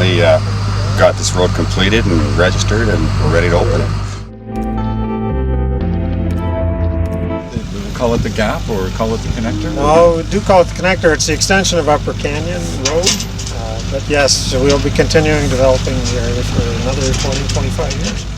finally got this road completed and registered, and we're ready to open it. Call it the gap or call it the connector? No, we do call it the connector. It's the extension of Upper Canyon Road. But yes, so we'll be continuing developing the area for another 20, 25 years.